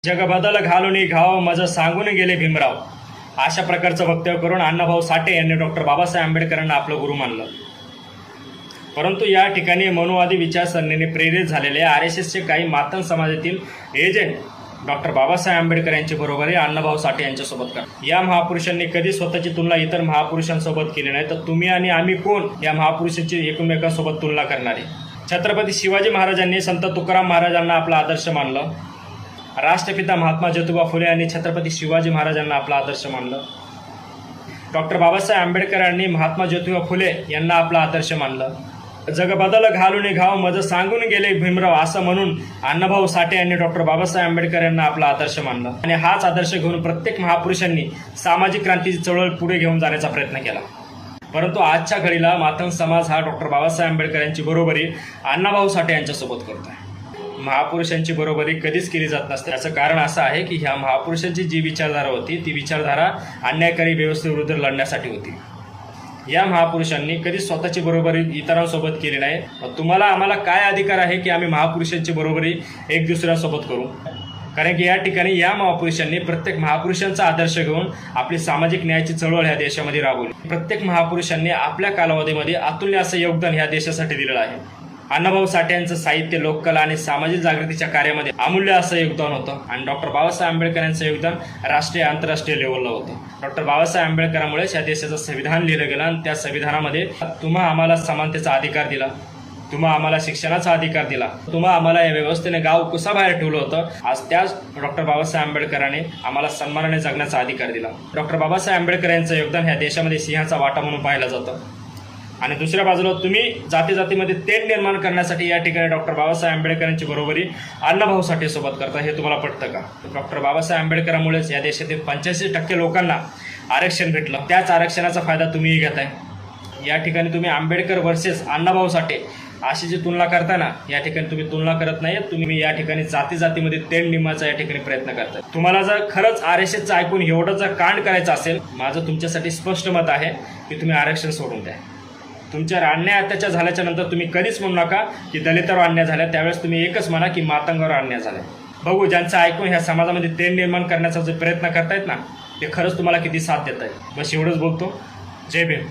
जगबदल घालून घाव मज सांगून गेले भीमराव. अशा प्रकारचं वक्तव्य करून अण्णाभाऊ साठे यांनी डॉक्टर बाबासाहेब आंबेडकरांना आपलं गुरु मानलं. परंतु या ठिकाणी मनुवादी विचारसरणीने प्रेरित झालेले RSSचे काही मातंग समाजातील एजंट डॉक्टर बाबासाहेब आंबेडकर यांची बरोबरी अण्णाभाऊ साठे यांच्यासोबत करा. या महापुरुषांनी कधी स्वतःची तुलना इतर महापुरुषांसोबत केली नाही, तर तुम्ही आणि आम्ही कोण या महापुरुषांची एकमेकांसोबत तुलना करणारे. छत्रपती शिवाजी महाराजांनी संत तुकाराम महाराजांना आपला आदर्श मानलं. राष्ट्रपिता महात्मा ज्योतिबा फुले यांनी छत्रपती शिवाजी महाराजांना आपला आदर्श मानलं. डॉक्टर बाबासाहेब आंबेडकरांनी महात्मा ज्योतिबा फुले यांना आपला आदर्श मानलं. जगबदल घालून घाव मज सांगून गेले भीमराव असं म्हणून अण्णाभाऊ साठे यांनी डॉक्टर बाबासाहेब आंबेडकर यांना आपला आदर्श मानलं. आणि हाच आदर्श घेऊन प्रत्येक महापुरुषांनी सामाजिक क्रांतीची चळवळ पुढे घेऊन जाण्याचा प्रयत्न केला. परंतु आजच्या घडीला मातंग समाज हा डॉक्टर बाबासाहेब आंबेडकर यांची बरोबरी अण्णाभाऊ साठे यांच्यासोबत करतो आहे. महापुरुषांची बरोबरी कधीच केली जात नसते. याचं कारण असं आहे की ह्या महापुरुषांची जी विचारधारा होती ती विचारधारा अन्यायकारी व्यवस्थेविरुद्ध लढण्यासाठी होती. या महापुरुषांनी कधीच स्वतःची बरोबरी इतरांसोबत केली नाही. तुम्हाला आम्हाला काय अधिकार आहे की आम्ही महापुरुषांची बरोबरी एक दुसऱ्यासोबत करू? कारण की या ठिकाणी या महापुरुषांनी प्रत्येक महापुरुषांचा आदर्श घेऊन आपली सामाजिक न्यायाची चळवळ ह्या देशामध्ये राबवली. प्रत्येक महापुरुषांनी आपल्या कालावधीमध्ये अतुल्य असं योगदान ह्या देशासाठी दिलेलं आहे. अण्णाभाऊ साठे यांचं साहित्य, लोककला आणि सामाजिक जागृतीच्या कार्यामध्ये अमूल्य असं योगदान होतं. आणि डॉक्टर बाबासाहेब आंबेडकर यांचं योगदान राष्ट्रीय आंतरराष्ट्रीय लेवलला होतं. डॉक्टर बाबासाहेब आंबेडकरांमुळेच या देशाचं संविधान लिहिलं गेलं आणि त्या संविधानामध्ये तुम्हा आम्हाला समानतेचा अधिकार दिला, तुम्हा आम्हाला शिक्षणाचा अधिकार दिला, तुम्हा आम्हाला या व्यवस्थेने गाव कुसाबाहेर ठेवलं होतं. आज त्याच डॉक्टर बाबासाहेब आंबेडकरांनी आम्हाला सन्मानाने जगण्याचा अधिकार दिला. डॉक्टर बाबासाहेब आंबेडकर यांचं योगदान ह्या देशामध्ये सिंहाचा वाटा म्हणून पाहिलं जातं. आणि दुसऱ्या बाजूला तुम्ही जातीजातीमध्ये तेढ निर्माण करण्यासाठी या ठिकाणी डॉक्टर बाबासाहेब आंबेडकरांची बरोबरी अण्णाभाऊ साठे सोबत करता. हे तुम्हाला पटतं का? डॉक्टर बाबासाहेब आंबेडकरांमुळेच या देशातील 85% लोकांना आरक्षण भेटलं. त्याच आरक्षणाचा फायदा तुम्हीही घेताय. या ठिकाणी तुम्ही आंबेडकर वर्सेस अण्णाभाऊ साठे अशी जी तुलना करताना या ठिकाणी तुम्ही तुलना करत नाही, तुम्ही या ठिकाणी जातीजातीमध्ये तेढ निर्माणाचा या ठिकाणी प्रयत्न करताय. तुम्हाला जर खरंच RSSचं ऐकून एवढं जर कांड करायचं असेल, माझं तुमच्यासाठी स्पष्ट मत आहे की तुम्ही आरक्षण सोडून द्या. तुमच्यावर अन्याय अत्याचार झाल्याच्या नंतर तुम्ही कधीच म्हणू नका की दलितांवर अन्याय झाला. त्यावेळेस तुम्ही एकच म्हणा की मातंगावर अन्याय झाला. बघू ज्यांचं ऐकून ह्या समाजामध्ये तेढ निर्माण करण्याचा जो प्रयत्न करतायत ना, ते खरंच तुम्हाला किती साथ देत आहे. बस एवढंच बोलतो. जय भीम.